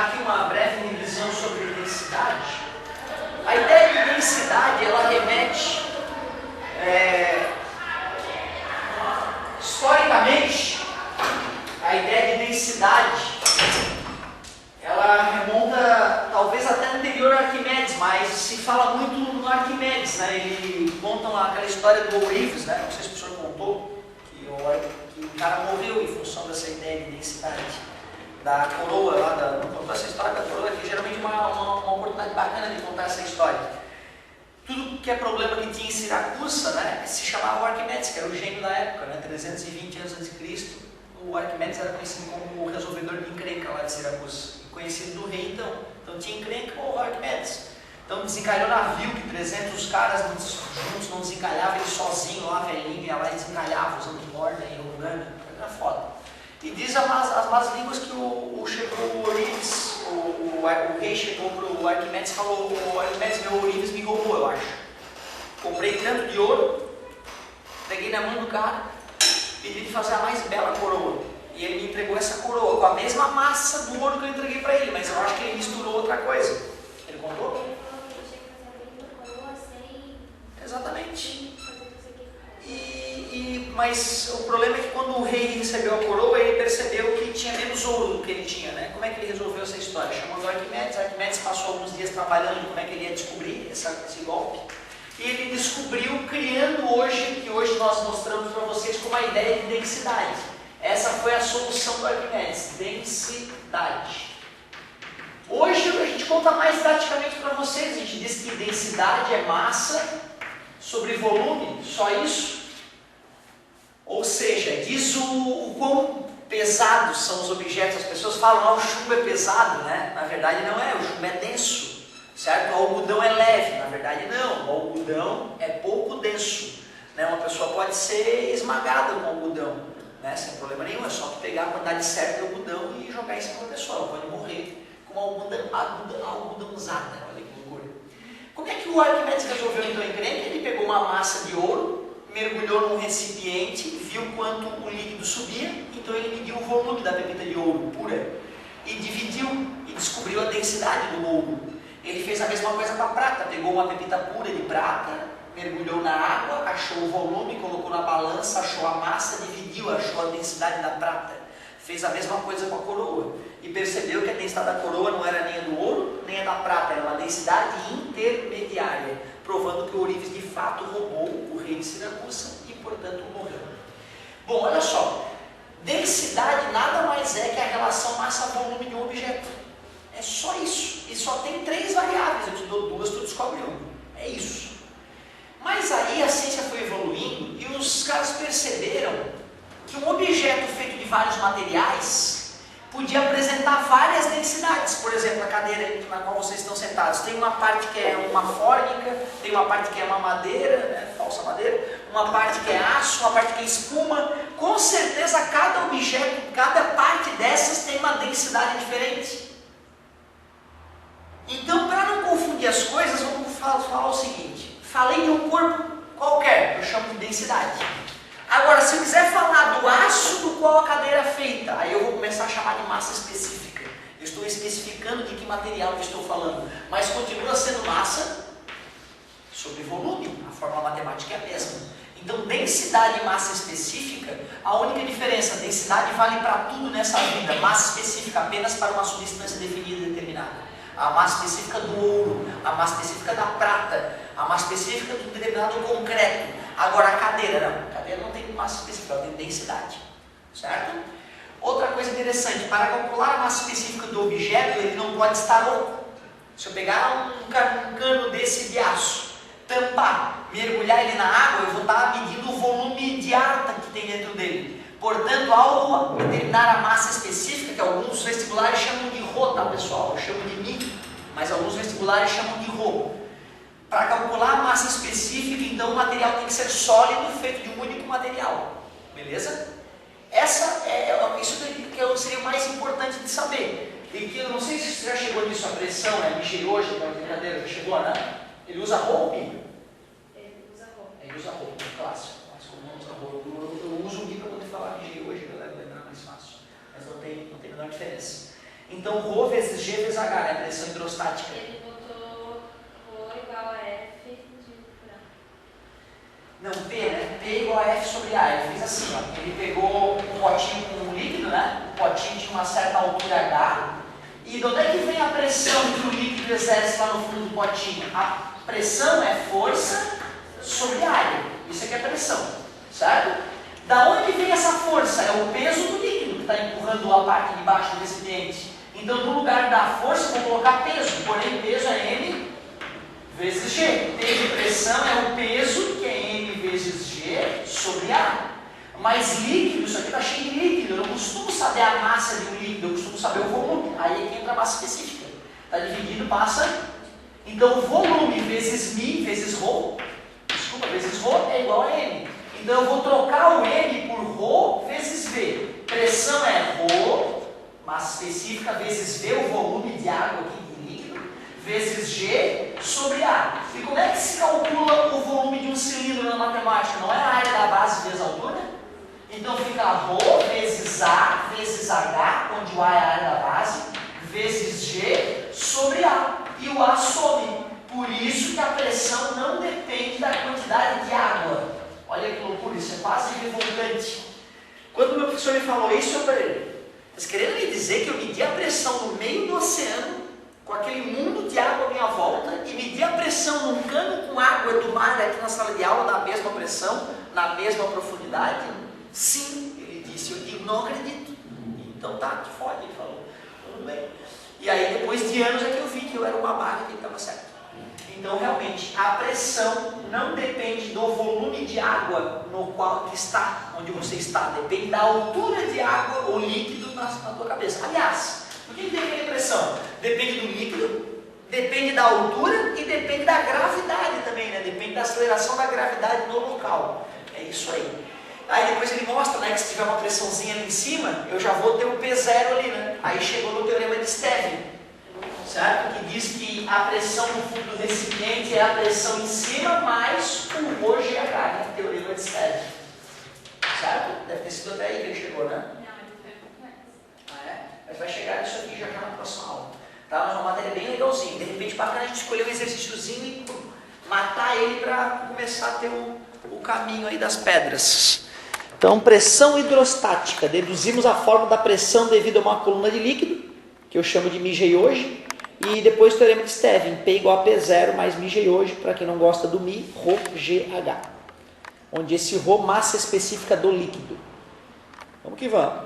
aqui uma breve revisão sobre densidade. A ideia de densidade, ela remete, historicamente, a ideia de densidade, ela remonta talvez até anterior a Arquimedes, mas se fala muito no Arquimedes, né? Ele conta aquela história do Ourives, né? Não sei se o professor contou, que o cara morreu em função dessa ideia de densidade da coroa lá, não contou essa história da coroa, que geralmente é uma oportunidade bacana de contar essa história. Tudo que é problema que tinha em Siracusa, né, se chamava o Arquimedes, que era o gênio da época, né, 320 anos antes de Cristo. O Arquimedes era conhecido como o resolvedor de encrenca lá de Siracusa, conhecido do rei então. Então tinha encrenca com o Arquimedes. Então desencalhou navio, que 300 caras juntos não desencalhavam, ele sozinho lá, velhinho, ia lá e desencalhava, usando corda e rolando, era foda. E diz as más línguas que chegou o Ourives, o rei chegou para o Arquimedes e falou: o Arquimedes, meu Ourives me roubou, eu acho. Comprei tanto de ouro, peguei na mão do cara, pedi de fazer a mais bela coroa. E ele me entregou essa coroa com a mesma massa do ouro que eu entreguei para ele, mas eu acho que ele misturou outra coisa. Ele contou? Exatamente. Mas o problema é que quando o rei recebeu a coroa, ele percebeu que tinha menos ouro do que ele tinha, né? Como é que ele resolveu essa história? Chamou o Arquimedes. Arquimedes passou alguns dias trabalhando como é que ele ia descobrir esse golpe. E ele descobriu, criando hoje, que hoje nós mostramos para vocês como a ideia de densidade. Essa foi a solução do Arquimedes, densidade. Hoje a gente conta mais didaticamente para vocês. A gente diz que densidade é massa sobre volume, só isso. Ou seja, diz o quão pesados são os objetos. As pessoas falam, o chumbo é pesado, né? Na verdade não é, o chumbo é denso, certo? O algodão é leve, na verdade não, o algodão é pouco denso, né? Uma pessoa pode ser esmagada com algodão, né? Sem problema nenhum, é só pegar a quantidade certa de algodão e jogar em cima da pessoa, ela pode morrer com algodãozada, olha que loucura. Como é que o Arquimedes resolveu então a encrenca? Ele pegou uma massa de ouro, mergulhou num recipiente, viu quanto o líquido subia, então ele mediu o volume da pepita de ouro pura e dividiu e descobriu a densidade do ouro. Ele fez a mesma coisa com a prata, pegou uma pepita pura de prata, mergulhou na água, achou o volume, colocou na balança, achou a massa, dividiu, achou a densidade da prata. Fez a mesma coisa com a coroa e percebeu que a densidade da coroa não era nem a do ouro, nem a da prata, era uma densidade intermediária, provando que o Ourives de fato roubou o rei de Siracusa e, portanto, morreu. Bom, olha só, densidade nada mais é que a relação massa-volume de um objeto. É só isso. E só tem 3 variáveis, eu te dou 2, tu descobre 1. É isso. Mas aí a ciência foi evoluindo e os caras perceberam que um objeto feito de vários materiais podia apresentar várias densidades. Por exemplo, a cadeira na qual vocês estão sentados tem uma parte que é uma fórmica, tem uma parte que é uma madeira, né, falsa madeira, uma parte que é aço, uma parte que é espuma. Com certeza cada objeto, cada parte dessas tem uma densidade diferente. Então, para não confundir as coisas, vamos falar o seguinte: falei de um corpo qualquer, eu chamo de densidade. Agora, se eu quiser falar do aço do qual a cadeira é feita, aí eu vou começar a chamar de massa específica. Eu estou especificando de que material eu estou falando, mas continua sendo massa sobre volume, a fórmula matemática é a mesma. Então, densidade e massa específica, a única diferença, densidade vale para tudo nessa vida, massa específica apenas para uma substância definida e determinada. A massa específica do ouro, a massa específica da prata, a massa específica do determinado concreto. Agora a cadeira não tem massa específica, ela tem densidade, certo? Outra coisa interessante, para calcular a massa específica do objeto, ele não pode estar oco. Se eu pegar um cano desse de aço, tampar, mergulhar ele na água, eu vou estar medindo o volume de ar que tem dentro dele. Portanto, ao determinar a massa específica, que alguns vestibulares chamam de Rho, tá pessoal? Eu chamo de Mi, mas alguns vestibulares chamam de Rho. Para calcular a massa específica, então o material tem que ser sólido, feito de um único material. Beleza? Isso que seria o mais importante de saber. E que eu não sei se você já chegou nisso, a pressão, né? Mexer hoje, aquela brincadeira, já chegou, né? Ele usa Rho, Mi? Ele usa Rho. Ele usa Rho, clássico. Mas como não usa Rho, eu uso o Mi para poder falar Mexer hoje, galera, lembrar mais fácil. Mas não tem a menor diferença. Então, Rho vezes G vezes H, né? Pressão hidrostática. Ele botou Rho igual a F de Franco. Não, P, né? P igual a F sobre A. Ele fez assim, ó. Ele pegou um potinho com um líquido, né? O potinho tinha uma certa altura H. E de onde é que vem a pressão que o líquido exerce lá no fundo do potinho? A pressão é força sobre área. Isso aqui é pressão, certo? Da onde vem essa força? É o peso do líquido que está empurrando a parte de baixo do recipiente. Então, no lugar da força, eu vou colocar peso. Porém, peso é M vezes G. P de pressão é o peso, que é M vezes G sobre A. Mas líquido, isso aqui está cheio de líquido. Eu não costumo saber a massa de um líquido, eu costumo saber o volume. Aí é que entra a massa específica. Está dividido, passa. Então, volume vezes Mi vezes Rho, vezes Rho é igual a M. Então, eu vou trocar o M por Rho vezes V. Pressão é Rho, massa específica, vezes V, o volume de água aqui de líquido, vezes G sobre A. E como é que se calcula o volume de um cilindro na matemática? Não é a área da base vezes a altura? Então, fica Rho vezes A vezes H, onde o A é a área da base, vezes G sobre A. E o A some. Por isso que a pressão não depende da quantidade de água. Olha que loucura, isso é quase revoltante. Quando o meu professor me falou isso, eu falei, está querendo me dizer que eu medi a pressão no meio do oceano, com aquele mundo de água à minha volta, e medi a pressão num cano com água do mar aqui na sala de aula, na mesma pressão, na mesma profundidade? Sim, ele disse. Eu digo, não acredito. Então tá, que fode, ele falou. Tudo bem. E aí, depois de anos, é que eu vi que eu era uma máquina e que estava certo. Então, realmente, a pressão não depende do volume de água no qual que está, onde você está. Depende da altura de água ou líquido na tua cabeça. Aliás, por que depende da pressão? Depende do líquido, depende da altura e depende da gravidade também, né? Depende da aceleração da gravidade no local. É isso aí. Aí depois ele mostra, né, que se tiver uma pressãozinha ali em cima, eu já vou ter o P0 ali, né? Aí chegou no teorema de Stevin, certo? Que diz que a pressão no fundo do recipiente é a pressão em cima mais o ρGH, né? Teorema de Stevin. Certo? Deve ter sido até aí que ele chegou, né? Não, ele foi um pouco mais. Ah, é? Mas vai chegar nisso aqui já na próxima aula. Tá? Mas uma matéria bem legalzinha. De repente, bacana a gente escolher um exercíciozinho e matar ele para começar a ter o caminho aí das pedras. Então, pressão hidrostática. Deduzimos a forma da pressão devido a uma coluna de líquido, que eu chamo de MIG hoje. E depois o teorema de Stevin, P igual a P0 mais MIG hoje, para quem não gosta do Mi, ρGH. Onde esse ρ, massa específica do líquido. Vamos que vamos.